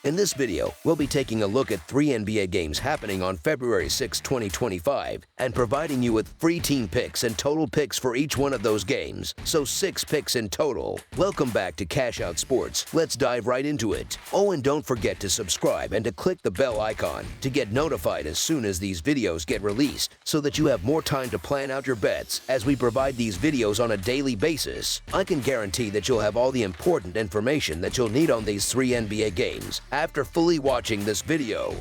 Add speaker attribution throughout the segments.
Speaker 1: In this video, we'll be taking a look at 3 NBA games happening on February 6, 2025, and providing you with free team picks and total picks for each one of those games, so 6 picks in total. Welcome back to Cash Out Sports. Let's dive right into it. Oh, and don't forget to subscribe and to click the bell icon to get notified as soon as these videos get released, so that you have more time to plan out your bets as we provide these videos on a daily basis. I can guarantee that you'll have all the important information that you'll need on these 3 NBA games after fully watching this video.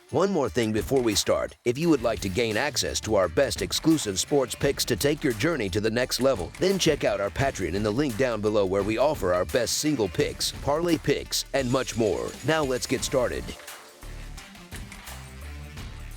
Speaker 1: One more thing before we start. If you would like to gain access to our best exclusive sports picks to take your journey to the next level, then check out our Patreon in the link down below, where we offer our best single picks, parlay picks, and much more. Now let's get started.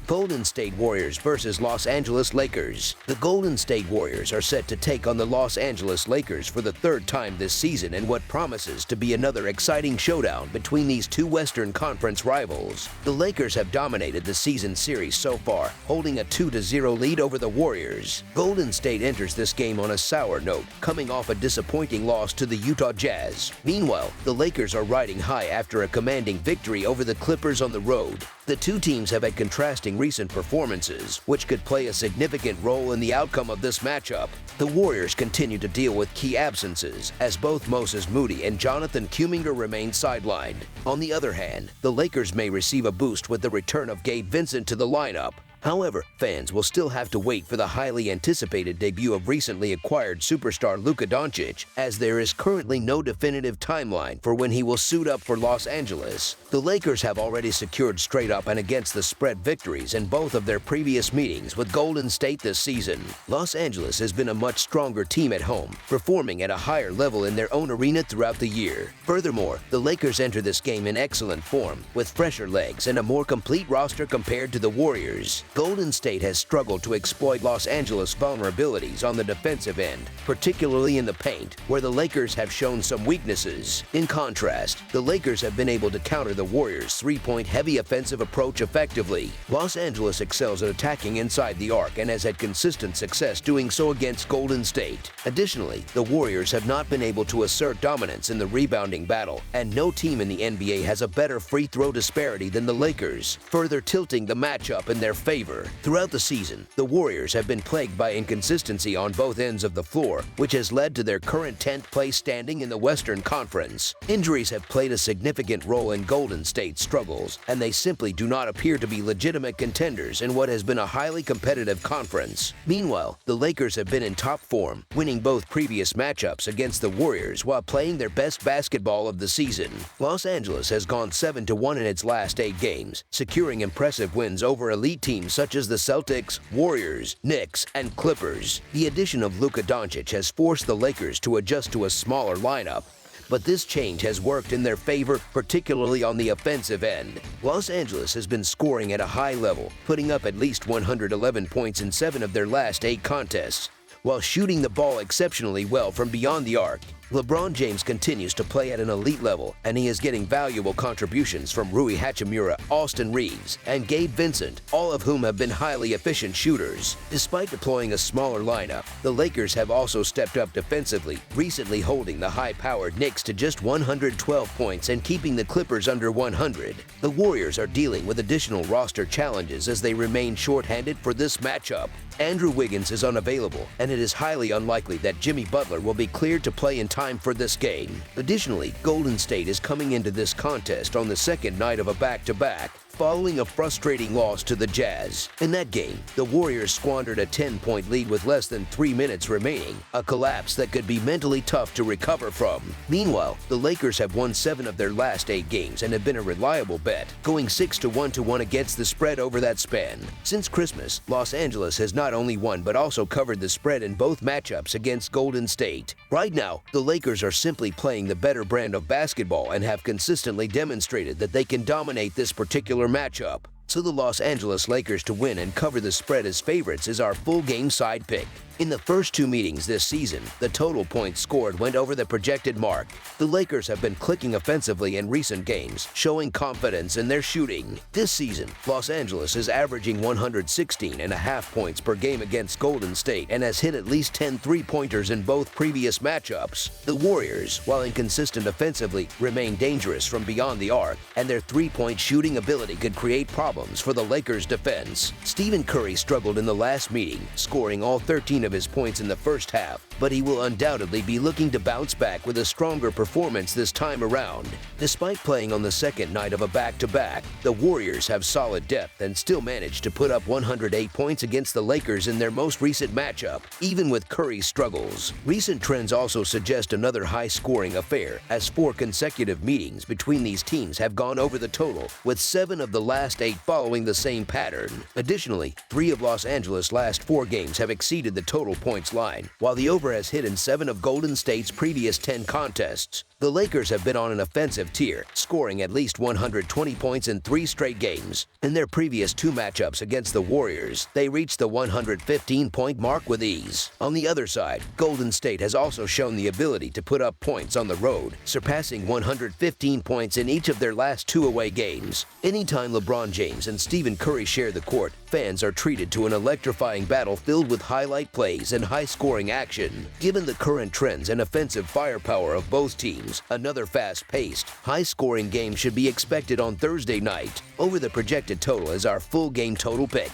Speaker 1: Golden State Warriors versus Los Angeles Lakers. The Golden State Warriors are set to take on the Los Angeles Lakers for the 3rd time this season in what promises to be another exciting showdown between these two Western Conference rivals. The Lakers have dominated the season series so far, holding a 2-0 lead over the Warriors. Golden State enters this game on a sour note, coming off a disappointing loss to the Utah Jazz. Meanwhile, the Lakers are riding high after a commanding victory over the Clippers on the road. The two teams have had contrasting recent performances, which could play a significant role in the outcome of this matchup. The Warriors continue to deal with key absences, as both Moses Moody and Jonathan Kuminga remain sidelined. On the other hand, the Lakers may receive a boost with the return of Gabe Vincent to the lineup. However, fans will still have to wait for the highly anticipated debut of recently acquired superstar Luka Doncic, as there is currently no definitive timeline for when he will suit up for Los Angeles. The Lakers have already secured straight-up and against the spread victories in both of their previous meetings with Golden State this season. Los Angeles has been a much stronger team at home, performing at a higher level in their own arena throughout the year. Furthermore, the Lakers enter this game in excellent form, with fresher legs and a more complete roster compared to the Warriors. Golden State has struggled to exploit Los Angeles' vulnerabilities on the defensive end, particularly in the paint, where the Lakers have shown some weaknesses. In contrast, the Lakers have been able to counter the Warriors' three-point heavy offensive approach effectively. Los Angeles excels at attacking inside the arc and has had consistent success doing so against Golden State. Additionally, the Warriors have not been able to assert dominance in the rebounding battle, and no team in the NBA has a better free throw disparity than the Lakers, further tilting the matchup in their favor. Throughout the season, the Warriors have been plagued by inconsistency on both ends of the floor, which has led to their current 10th place standing in the Western Conference. Injuries have played a significant role in Golden State's struggles, and they simply do not appear to be legitimate contenders in what has been a highly competitive conference. Meanwhile, the Lakers have been in top form, winning both previous matchups against the Warriors while playing their best basketball of the season. Los Angeles has gone 7-1 in its last 8 games, securing impressive wins over elite teams such as the Celtics, Warriors, Knicks, and Clippers. The addition of Luka Doncic has forced the Lakers to adjust to a smaller lineup, but this change has worked in their favor, particularly on the offensive end. Los Angeles has been scoring at a high level, putting up at least 111 points in 7 of their last 8 contests, while shooting the ball exceptionally well from beyond the arc. LeBron James continues to play at an elite level, and he is getting valuable contributions from Rui Hachimura, Austin Reeves, and Gabe Vincent, all of whom have been highly efficient shooters. Despite deploying a smaller lineup, the Lakers have also stepped up defensively, recently holding the high-powered Knicks to just 112 points and keeping the Clippers under 100. The Warriors are dealing with additional roster challenges as they remain shorthanded for this matchup. Andrew Wiggins is unavailable, and it is highly unlikely that Jimmy Butler will be cleared to play in time for this game. Additionally, Golden State is coming into this contest on the second night of a back-to-back, following a frustrating loss to the Jazz. In that game, the Warriors squandered a 10-point lead with less than 3 minutes remaining, a collapse that could be mentally tough to recover from. Meanwhile, the Lakers have won 7 of their last 8 games and have been a reliable bet, going 6-1 against the spread over that span. Since Christmas, Los Angeles has not only won but also covered the spread in both matchups against Golden State. Right now, the Lakers are simply playing the better brand of basketball and have consistently demonstrated that they can dominate this particular matchup. so the Los Angeles Lakers to win and cover the spread as favorites is our full game side pick. In the first two meetings this season, the total points scored went over the projected mark. The Lakers have been clicking offensively in recent games, showing confidence in their shooting. This season, Los Angeles is averaging 116.5 points per game against Golden State and has hit at least 10 three-pointers in both previous matchups. The Warriors, while inconsistent offensively, remain dangerous from beyond the arc, and their three-point shooting ability could create problems for the Lakers' defense. Stephen Curry struggled in the last meeting, scoring all 13 of his points in the first half, but he will undoubtedly be looking to bounce back with a stronger performance this time around. Despite playing on the second night of a back-to-back, the Warriors have solid depth and still managed to put up 108 points against the Lakers in their most recent matchup, even with Curry's struggles. Recent trends also suggest another high-scoring affair, as 4 consecutive meetings between these teams have gone over the total, with 7 of the last 8 following the same pattern. Additionally, 3 of Los Angeles' last 4 games have exceeded the total points line, while the over has hit in 7 of Golden State's previous 10 contests. The Lakers have been on an offensive tier, scoring at least 120 points in 3 straight games. In their previous 2 matchups against the Warriors, they reached the 115-point mark with ease. On the other side, Golden State has also shown the ability to put up points on the road, surpassing 115 points in each of their last 2 away games. Anytime LeBron James and Stephen Curry share the court, fans are treated to an electrifying battle filled with highlight plays and high-scoring action. Given the current trends and offensive firepower of both teams, another fast-paced, high-scoring game should be expected on Thursday night. Over the projected total is our full game total pick.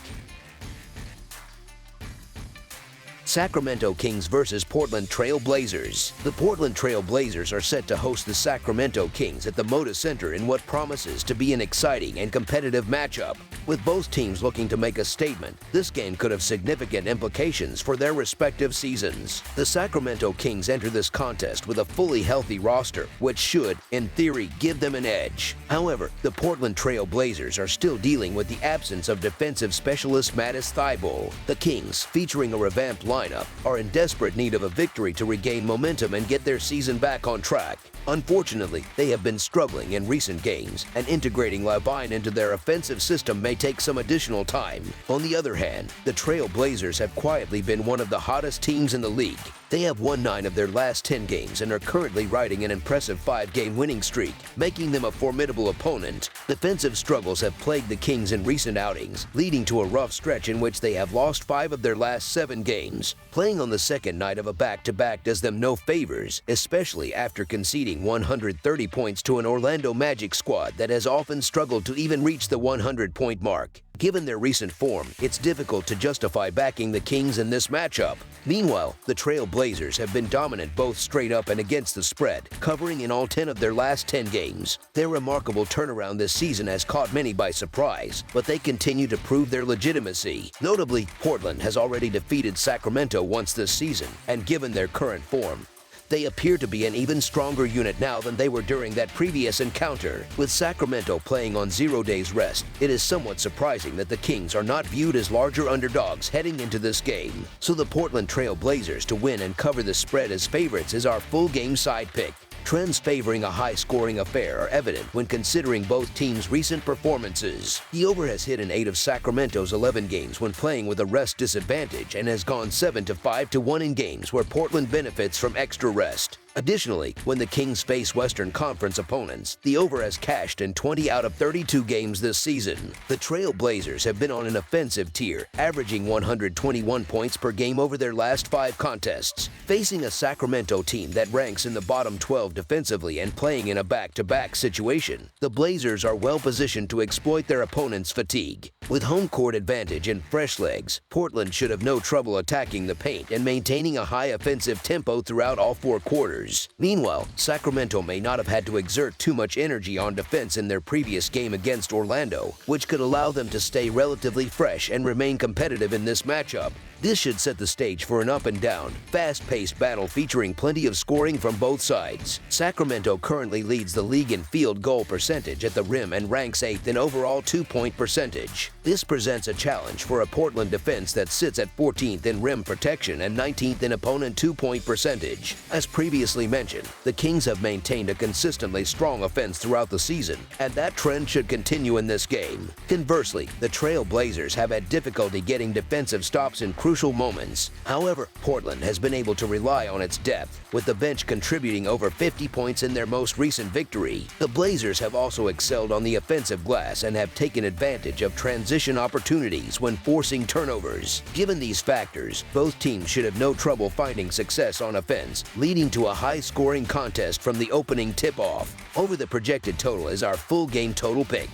Speaker 1: Sacramento Kings versus Portland Trail Blazers. The Portland Trail Blazers are set to host the Sacramento Kings at the Moda Center in what promises to be an exciting and competitive matchup. With both teams looking to make a statement, this game could have significant implications for their respective seasons. The Sacramento Kings enter this contest with a fully healthy roster, which should, in theory, give them an edge. However, the Portland Trail Blazers are still dealing with the absence of defensive specialist Matisse Thybulle. The Kings, featuring a revamped lineup, are in desperate need of a victory to regain momentum and get their season back on track. Unfortunately, they have been struggling in recent games, and integrating Lavine into their offensive system may take some additional time. On the other hand, the Trail Blazers have quietly been one of the hottest teams in the league. They have won 9 of their last 10 games and are currently riding an impressive 5-game winning streak, making them a formidable opponent. Defensive struggles have plagued the Kings in recent outings, leading to a rough stretch in which they have lost 5 of their last 7 games. Playing on the second night of a back-to-back does them no favors, especially after conceding 130 points to an Orlando Magic squad that has often struggled to even reach the 100-point mark. Given their recent form, it's difficult to justify backing the Kings in this matchup. Meanwhile, the Trail Blazers have been dominant both straight up and against the spread, covering in all 10 of their last 10 games. Their remarkable turnaround this season has caught many by surprise, but they continue to prove their legitimacy. Notably, Portland has already defeated Sacramento once this season, and given their current form, they appear to be an even stronger unit now than they were during that previous encounter. With Sacramento playing on 0 days rest, it is somewhat surprising that the Kings are not viewed as larger underdogs heading into this game. So the Portland Trail Blazers to win and cover the spread as favorites is our full game side pick. Trends favoring a high-scoring affair are evident when considering both teams' recent performances. The over has hit in 8 of Sacramento's 11 games when playing with a rest disadvantage and has gone 7-5-1 in games where Portland benefits from extra rest. Additionally, when the Kings face Western Conference opponents, the over has cashed in 20 out of 32 games this season. The Trail Blazers have been on an offensive tier, averaging 121 points per game over their last 5 contests. Facing a Sacramento team that ranks in the bottom 12 defensively and playing in a back-to-back situation, the Blazers are well positioned to exploit their opponent's fatigue. With home court advantage and fresh legs, Portland should have no trouble attacking the paint and maintaining a high offensive tempo throughout all 4 quarters. Meanwhile, Sacramento may not have had to exert too much energy on defense in their previous game against Orlando, which could allow them to stay relatively fresh and remain competitive in this matchup. This should set the stage for an up-and-down, fast-paced battle featuring plenty of scoring from both sides. Sacramento currently leads the league in field goal percentage at the rim and ranks 8th in overall two-point percentage. This presents a challenge for a Portland defense that sits at 14th in rim protection and 19th in opponent two-point percentage. As previously mentioned, the Kings have maintained a consistently strong offense throughout the season, and that trend should continue in this game. Conversely, the Trail Blazers have had difficulty getting defensive stops in crucial moments. However, Portland has been able to rely on its depth, with the bench contributing over 50 points in their most recent victory. The Blazers have also excelled on the offensive glass and have taken advantage of transition opportunities when forcing turnovers. Given these factors, both teams should have no trouble finding success on offense, leading to a high-scoring contest from the opening tip-off. Over the projected total is our full game total pick.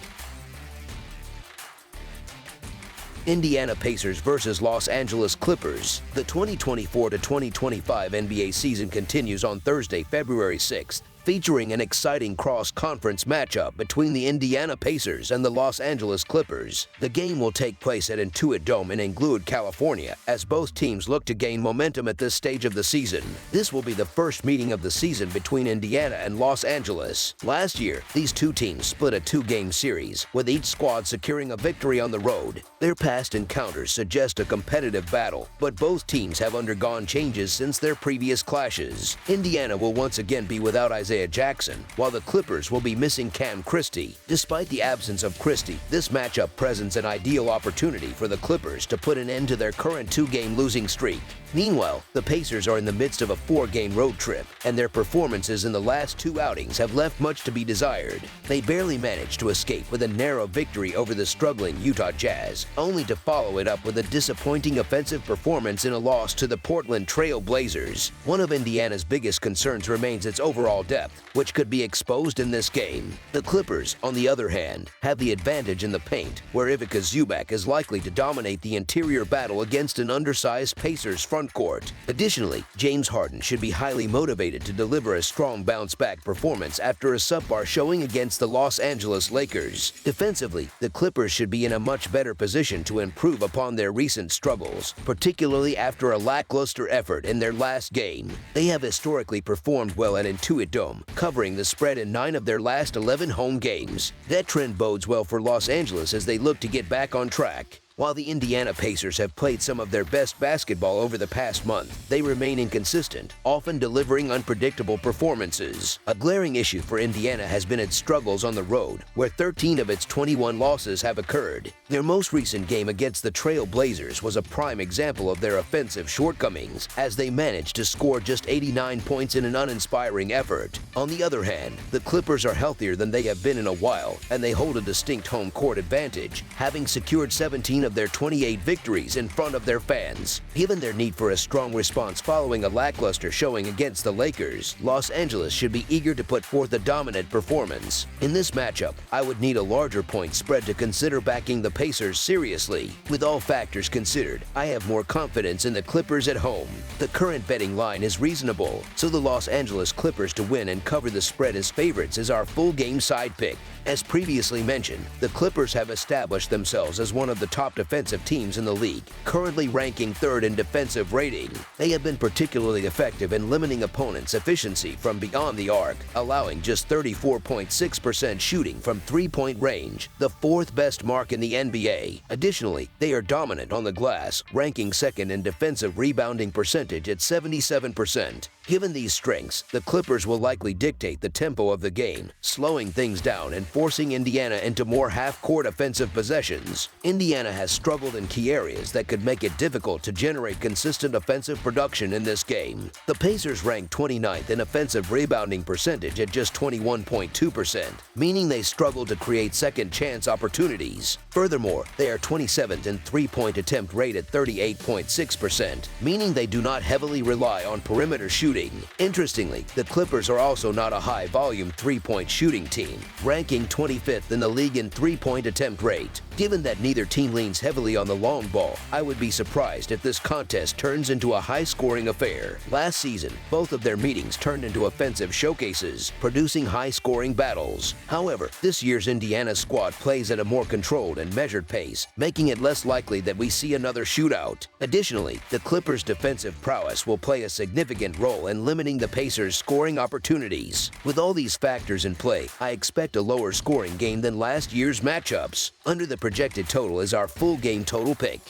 Speaker 1: Indiana Pacers versus Los Angeles Clippers. The 2024-2025 NBA season continues on Thursday, February 6th, featuring an exciting cross-conference matchup between the Indiana Pacers and the Los Angeles Clippers. The game will take place at Intuit Dome in Inglewood, California, as both teams look to gain momentum at this stage of the season. This will be the first meeting of the season between Indiana and Los Angeles. Last year, these two teams split a two-game series, with each squad securing a victory on the road. Their past encounters suggest a competitive battle, but both teams have undergone changes since their previous clashes. Indiana will once again be without Isaiah Jackson, while the Clippers will be missing Cam Christie. Despite the absence of Christie, this matchup presents an ideal opportunity for the Clippers to put an end to their current two-game losing streak. Meanwhile, the Pacers are in the midst of a four-game road trip, and their performances in the last two outings have left much to be desired. They barely managed to escape with a narrow victory over the struggling Utah Jazz, only to follow it up with a disappointing offensive performance in a loss to the Portland Trail Blazers. One of Indiana's biggest concerns remains its overall depth, which could be exposed in this game. The Clippers, on the other hand, have the advantage in the paint, where Ivica Zubac is likely to dominate the interior battle against an undersized Pacers front court. Additionally, James Harden should be highly motivated to deliver a strong bounce-back performance after a subpar showing against the Los Angeles Lakers. Defensively, the Clippers should be in a much better position to improve upon their recent struggles, particularly after a lackluster effort in their last game. They have historically performed well at Intuit Dome, covering the spread in 9 of their last 11 home games. That trend bodes well for Los Angeles as they look to get back on track. While the Indiana Pacers have played some of their best basketball over the past month, they remain inconsistent, often delivering unpredictable performances. A glaring issue for Indiana has been its struggles on the road, where 13 of its 21 losses have occurred. Their most recent game against the Trail Blazers was a prime example of their offensive shortcomings, as they managed to score just 89 points in an uninspiring effort. On the other hand, the Clippers are healthier than they have been in a while, and they hold a distinct home court advantage, having secured 17 of their 28 victories in front of their fans. Given their need for a strong response following a lackluster showing against the Lakers, Los Angeles should be eager to put forth a dominant performance. In this matchup, I would need a larger point spread to consider backing the Pacers seriously. With all factors considered, I have more confidence in the Clippers at home. The current betting line is reasonable, so the Los Angeles Clippers to win and cover the spread as favorites is our full game side pick. As previously mentioned, the Clippers have established themselves as one of the top defensive teams in the league, currently ranking 3rd in defensive rating. They have been particularly effective in limiting opponents' efficiency from beyond the arc, allowing just 34.6% shooting from three-point range, the 4th best mark in the NBA. Additionally, they are dominant on the glass, ranking 2nd in defensive rebounding percentage at 77%. Given these strengths, the Clippers will likely dictate the tempo of the game, slowing things down and forcing Indiana into more half-court offensive possessions. Indiana has struggled in key areas that could make it difficult to generate consistent offensive production in this game. The Pacers rank 29th in offensive rebounding percentage at just 21.2%, meaning they struggle to create second-chance opportunities. Furthermore, they are 27th in three-point attempt rate at 38.6%, meaning they do not heavily rely on perimeter shooting shooting. Interestingly, the Clippers are also not a high-volume three-point shooting team, ranking 25th in the league in three-point attempt rate. Given that neither team leans heavily on the long ball, I would be surprised if this contest turns into a high-scoring affair. Last season, both of their meetings turned into offensive showcases, producing high-scoring battles. However, this year's Indiana squad plays at a more controlled and measured pace, making it less likely that we see another shootout. Additionally, the Clippers' defensive prowess will play a significant role in limiting the Pacers' scoring opportunities. With all these factors in play, I expect a lower scoring game than last year's matchups. Under the projected total is our full game total pick.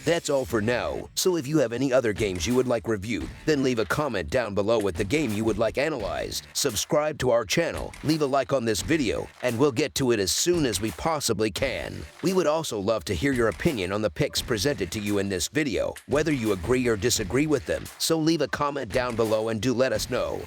Speaker 1: That's all for now, so if you have any other games you would like reviewed, then leave a comment down below with the game you would like analyzed. Subscribe to our channel, leave a like on this video, and we'll get to it as soon as we possibly can. We would also love to hear your opinion on the picks presented to you in this video, whether you agree or disagree with them, so leave a comment down below and do let us know.